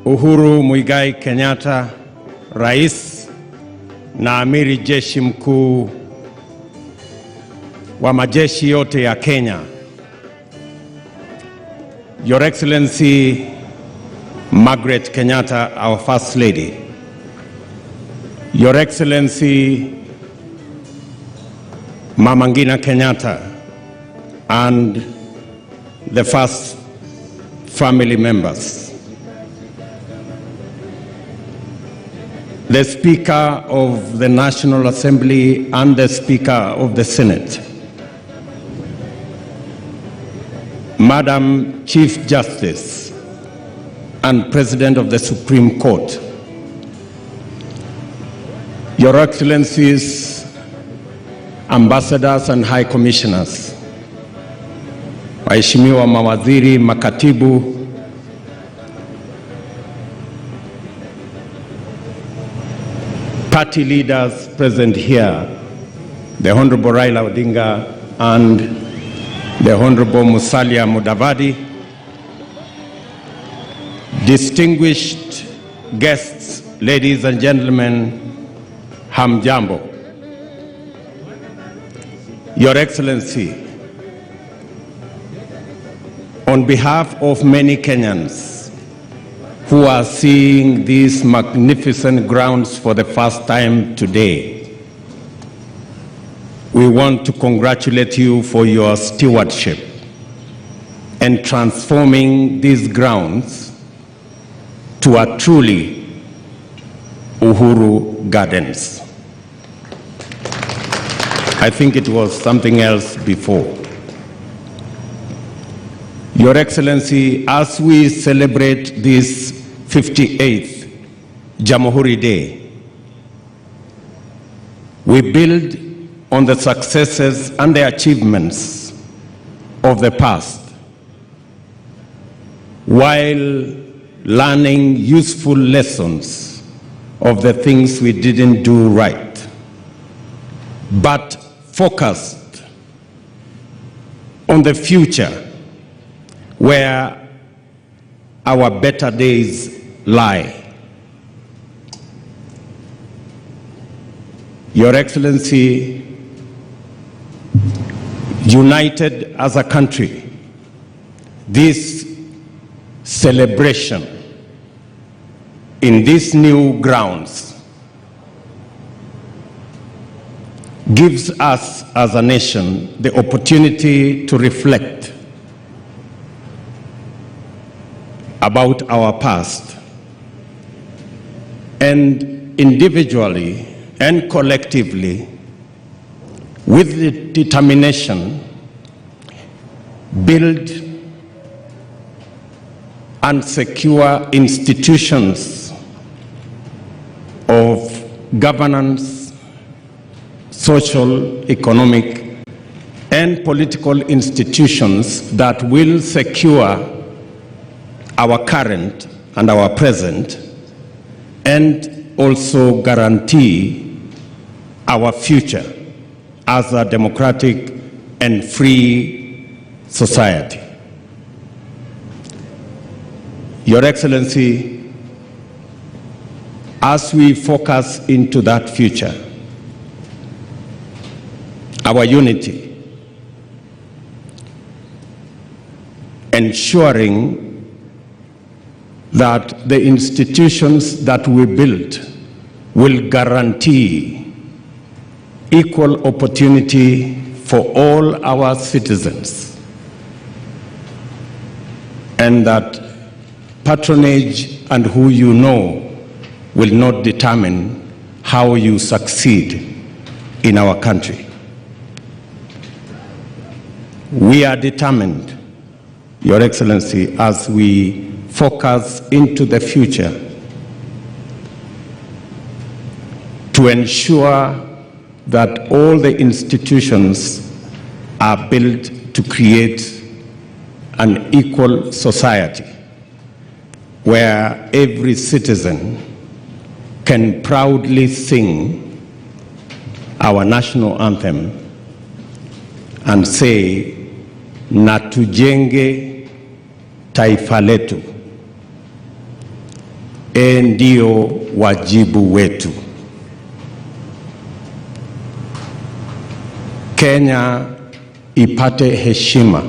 Uhuru Muigai Kenyatta, Rais na Amiri Jeshi Mkuu wa majeshi yote ya Kenya. Your Excellency Margaret Kenyatta, our First Lady. Your Excellency Mama Ngina Kenyatta and the first family members. The Speaker of the National Assembly and the Speaker of the Senate. Madam Chief Justice and President of the Supreme Court. Your Excellencies, Ambassadors and High Commissioners, waheshimiwa mawaziri, makatibu, party leaders present here, the Honorable Raila Odinga and the Honorable Musalia Mudavadi, distinguished guests, ladies and gentlemen, hamjambo. Your Excellency, on behalf of many Kenyans who are seeing these magnificent grounds for the first time today, we want to congratulate you for your stewardship and transforming these grounds to a truly Uhuru Gardens. I think it was something else before. Your Excellency, as we celebrate this 58th Jamhuri Day, we build on the successes and the achievements of the past, while learning useful lessons of the things we didn't do right, but focused on the future where our better days lie. Your Excellency, united as a country, this celebration in these new grounds gives us as a nation the opportunity to reflect about our past, and individually and collectively, with the determination, build and secure institutions of governance, social, economic, and political institutions that will secure our current and our present, and also guarantee our future as a democratic and free society. Your Excellency, as we focus into that future, our unity, ensuring that the institutions that we build will guarantee equal opportunity for all our citizens, and that patronage and who you know will not determine how you succeed in our country. We are determined, Your Excellency, as we focus into the future, to ensure that all the institutions are built to create an equal society where every citizen can proudly sing our national anthem and say, na tujenge taifa letu. Ndio wajibu wetu. Kenya ipate heshima.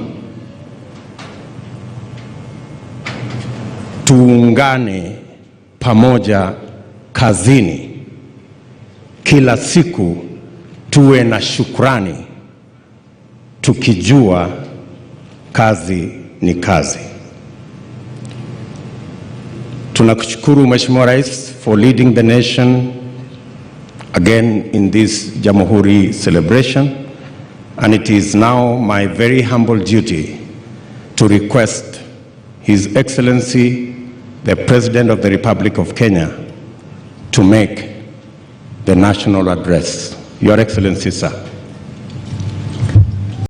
Tuungane pamoja kazini. Kila siku tuwe na shukrani, tukijua kazi ni kazi. Tunakushukuru Mheshimiwa Rais for leading the nation again in this Jamhuri celebration, and it is now my very humble duty to request His Excellency the President of the Republic of Kenya to make the national address. Your Excellency, sir.